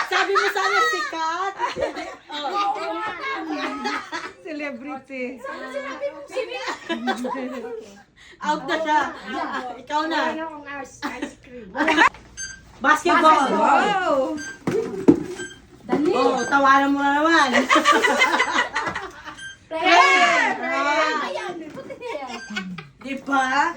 Sabi mo sana sikat. Celebrity. Out na siya. Ikaw na. Ano ang ice cream? Basketball. Wow! Oh, tawanan mo na naman. Prayer! Di ba?